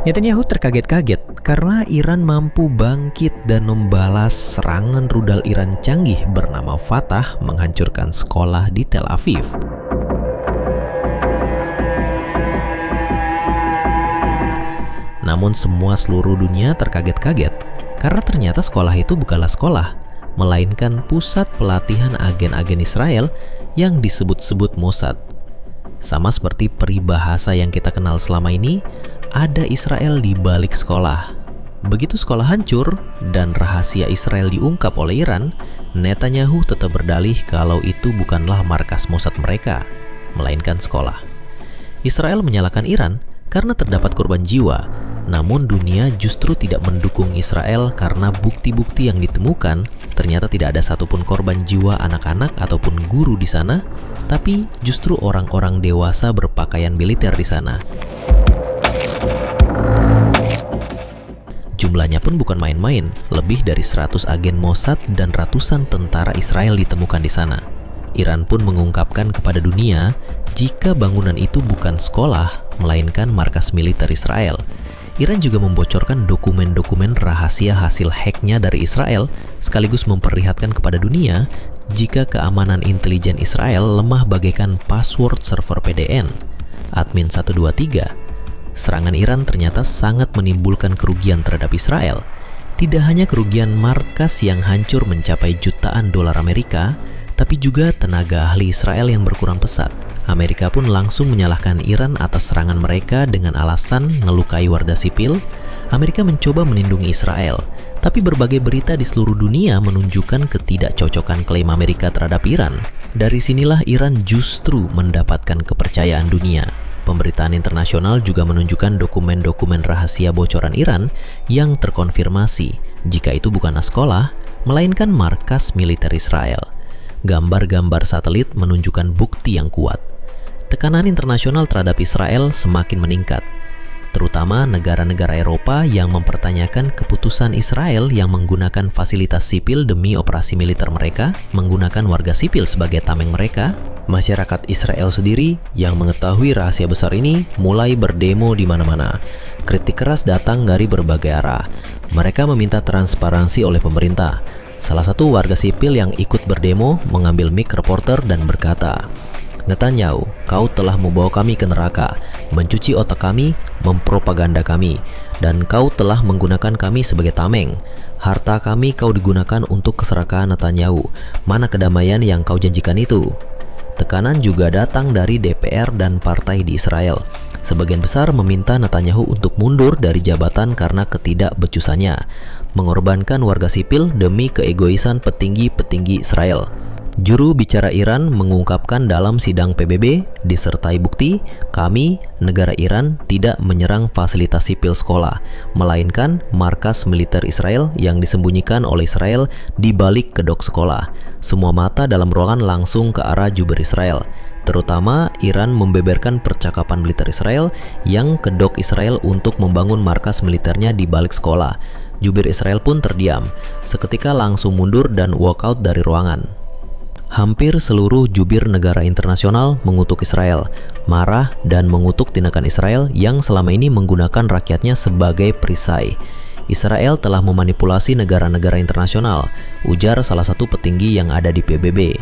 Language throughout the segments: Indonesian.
Netanyahu terkaget-kaget karena Iran mampu bangkit dan membalas serangan rudal Iran canggih bernama Fatah menghancurkan sekolah di Tel Aviv. Namun seluruh dunia terkaget-kaget karena ternyata sekolah itu bukanlah sekolah, melainkan pusat pelatihan agen-agen Israel yang disebut-sebut Mossad. Sama seperti peribahasa yang kita kenal selama ini, ada Israel di balik sekolah. Begitu sekolah hancur dan rahasia Israel diungkap oleh Iran, Netanyahu tetap berdalih kalau itu bukanlah markas Mossad mereka, melainkan sekolah. Israel menyalahkan Iran karena terdapat korban jiwa, namun dunia justru tidak mendukung Israel karena bukti-bukti yang ditemukan ternyata tidak ada satupun korban jiwa anak-anak ataupun guru di sana, tapi justru orang-orang dewasa berpakaian militer di sana. Jumlahnya pun bukan main-main, lebih dari 100 agen Mossad dan ratusan tentara Israel ditemukan di sana. Iran pun mengungkapkan kepada dunia jika bangunan itu bukan sekolah, melainkan markas militer Israel. Iran juga membocorkan dokumen-dokumen rahasia hasil hacknya dari Israel, sekaligus memperlihatkan kepada dunia jika keamanan intelijen Israel lemah bagaikan password server PDN. Admin 123. Serangan Iran ternyata sangat menimbulkan kerugian terhadap Israel. Tidak hanya kerugian markas yang hancur mencapai jutaan dolar Amerika, tapi juga tenaga ahli Israel yang berkurang pesat. Amerika pun langsung menyalahkan Iran atas serangan mereka dengan alasan melukai warga sipil. Amerika mencoba melindungi Israel, tapi berbagai berita di seluruh dunia menunjukkan ketidakcocokan klaim Amerika terhadap Iran. Dari sinilah Iran justru mendapatkan kepercayaan dunia. Pemberitaan internasional juga menunjukkan dokumen-dokumen rahasia bocoran Iran yang terkonfirmasi jika itu bukanlah sekolah, melainkan markas militer Israel. Gambar-gambar satelit menunjukkan bukti yang kuat. Tekanan internasional terhadap Israel semakin meningkat, terutama negara-negara Eropa yang mempertanyakan keputusan Israel yang menggunakan fasilitas sipil demi operasi militer mereka, menggunakan warga sipil sebagai tameng mereka. Masyarakat Israel sendiri yang mengetahui rahasia besar ini mulai berdemo di mana-mana. Kritik keras datang dari berbagai arah. Mereka meminta transparansi oleh pemerintah. Salah satu warga sipil yang ikut berdemo mengambil mic reporter dan berkata, "Netanyahu, kau telah membawa kami ke neraka, mencuci otak kami, mempropaganda kami, dan kau telah menggunakan kami sebagai tameng. Harta kami kau digunakan untuk keserakahan Netanyahu. Mana kedamaian yang kau janjikan itu?" Tekanan juga datang dari DPR dan partai di Israel. Sebagian besar meminta Netanyahu untuk mundur dari jabatan karena ketidakbecusannya, mengorbankan warga sipil demi keegoisan petinggi-petinggi Israel. Juru bicara Iran mengungkapkan dalam sidang PBB, disertai bukti, kami, negara Iran, tidak menyerang fasilitas sipil sekolah, melainkan markas militer Israel yang disembunyikan oleh Israel di balik kedok sekolah. Semua mata dalam ruangan langsung ke arah jubir Israel. Terutama Iran membeberkan percakapan militer Israel yang kedok Israel untuk membangun markas militernya di balik sekolah. Jubir Israel pun terdiam, seketika langsung mundur dan walkout dari ruangan. Hampir seluruh jubir negara internasional mengutuk Israel, marah dan mengutuk tindakan Israel yang selama ini menggunakan rakyatnya sebagai perisai. Israel telah memanipulasi negara-negara internasional, ujar salah satu petinggi yang ada di PBB.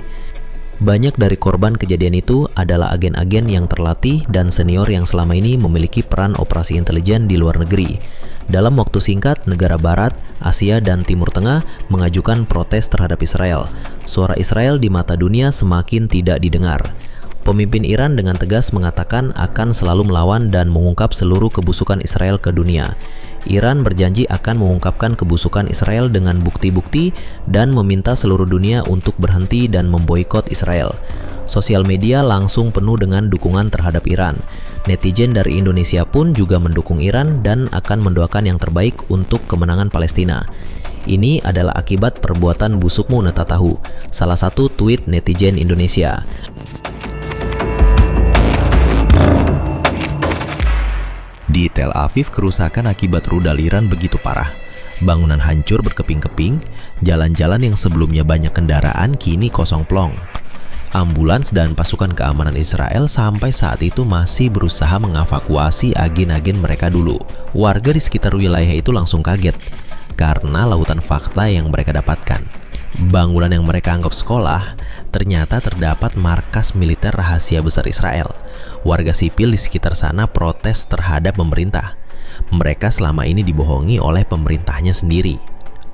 Banyak dari korban kejadian itu adalah agen-agen yang terlatih dan senior yang selama ini memiliki peran operasi intelijen di luar negeri. Dalam waktu singkat, negara Barat, Asia, dan Timur Tengah mengajukan protes terhadap Israel. Suara Israel di mata dunia semakin tidak didengar. Pemimpin Iran dengan tegas mengatakan akan selalu melawan dan mengungkap seluruh kebusukan Israel ke dunia. Iran berjanji akan mengungkapkan kebusukan Israel dengan bukti-bukti dan meminta seluruh dunia untuk berhenti dan memboikot Israel. Sosial media langsung penuh dengan dukungan terhadap Iran. Netizen dari Indonesia pun juga mendukung Iran dan akan mendoakan yang terbaik untuk kemenangan Palestina. Ini adalah akibat perbuatan busukmu Netanyahu, salah satu tweet netizen Indonesia. Di Tel Aviv, kerusakan akibat rudal Iran begitu parah. Bangunan hancur berkeping-keping, jalan-jalan yang sebelumnya banyak kendaraan kini kosong plong. Ambulans dan pasukan keamanan Israel sampai saat itu masih berusaha mengevakuasi agen-agen mereka dulu. Warga di sekitar wilayah itu langsung kaget karena lautan fakta yang mereka dapatkan. Bangunan yang mereka anggap sekolah ternyata terdapat markas militer rahasia besar Israel. Warga sipil di sekitar sana protes terhadap pemerintah. Mereka selama ini dibohongi oleh pemerintahnya sendiri.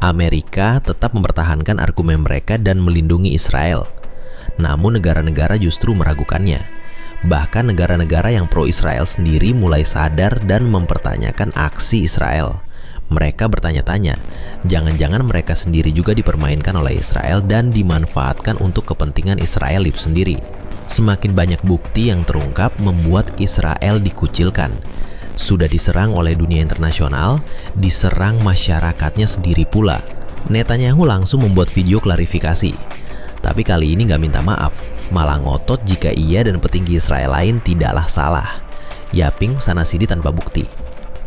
Amerika tetap mempertahankan argumen mereka dan melindungi Israel. Namun negara-negara justru meragukannya. Bahkan negara-negara yang pro-Israel sendiri mulai sadar dan mempertanyakan aksi Israel. Mereka bertanya-tanya, jangan-jangan mereka sendiri juga dipermainkan oleh Israel dan dimanfaatkan untuk kepentingan Israel itu sendiri. Semakin banyak bukti yang terungkap membuat Israel dikucilkan. Sudah diserang oleh dunia internasional, diserang masyarakatnya sendiri pula. Netanyahu langsung membuat video klarifikasi. Tapi kali ini nggak minta maaf, malah ngotot jika ia dan petinggi Israel lain tidaklah salah. Yaping sana-sini tanpa bukti.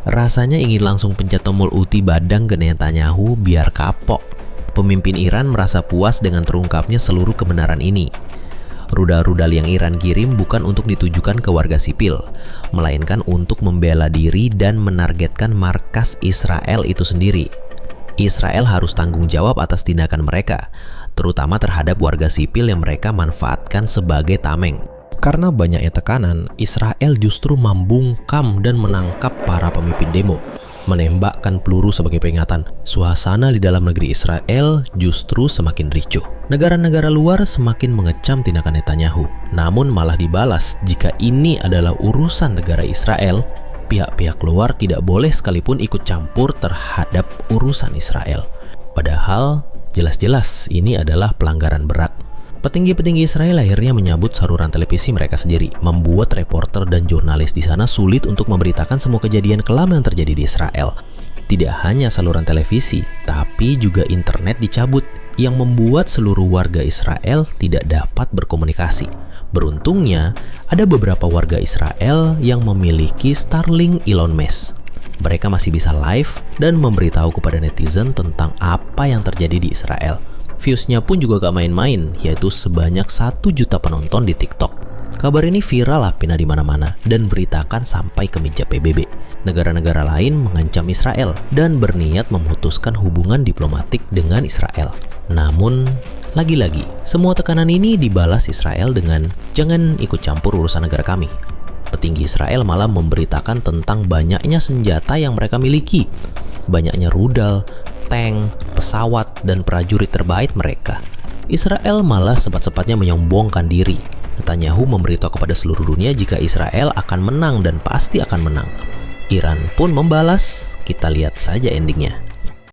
Rasanya ingin langsung pencet tombol ulti badang ke Netanyahu biar kapok. Pemimpin Iran merasa puas dengan terungkapnya seluruh kebenaran ini. Rudal-rudal yang Iran kirim bukan untuk ditujukan ke warga sipil, melainkan untuk membela diri dan menargetkan markas Israel itu sendiri. Israel harus tanggung jawab atas tindakan mereka, terutama terhadap warga sipil yang mereka manfaatkan sebagai tameng. Karena banyaknya tekanan, Israel justru membungkam dan menangkap para pemimpin demo, menembakkan peluru sebagai peringatan. Suasana di dalam negeri Israel justru semakin ricuh. Negara-negara luar semakin mengecam tindakan Netanyahu, namun malah dibalas jika ini adalah urusan negara Israel. Pihak-pihak luar tidak boleh sekalipun ikut campur terhadap urusan Israel. Padahal jelas-jelas ini adalah pelanggaran berat. Petinggi-petinggi Israel akhirnya menyambut saluran televisi mereka sendiri, membuat reporter dan jurnalis di sana sulit untuk memberitakan semua kejadian kelam yang terjadi di Israel. Tidak hanya saluran televisi, tapi juga internet dicabut, yang membuat seluruh warga Israel tidak dapat berkomunikasi. Beruntungnya, ada beberapa warga Israel yang memiliki Starlink Elon Musk. Mereka masih bisa live dan memberitahu kepada netizen tentang apa yang terjadi di Israel. Viewsnya pun juga gak main-main, yaitu sebanyak 1 juta penonton di TikTok. Kabar ini viral lah pindah di mana-mana dan beritakan sampai ke meja PBB. Negara-negara lain mengancam Israel dan berniat memutuskan hubungan diplomatik dengan Israel. Namun, lagi-lagi, semua tekanan ini dibalas Israel dengan jangan ikut campur urusan negara kami. Petinggi Israel malah memberitakan tentang banyaknya senjata yang mereka miliki, banyaknya rudal, tank, pesawat, dan prajurit terbaik mereka. Israel malah sempat-sempatnya menyombongkan diri. Netanyahu memberitahu kepada seluruh dunia jika Israel akan menang dan pasti akan menang. Iran pun membalas, kita lihat saja endingnya.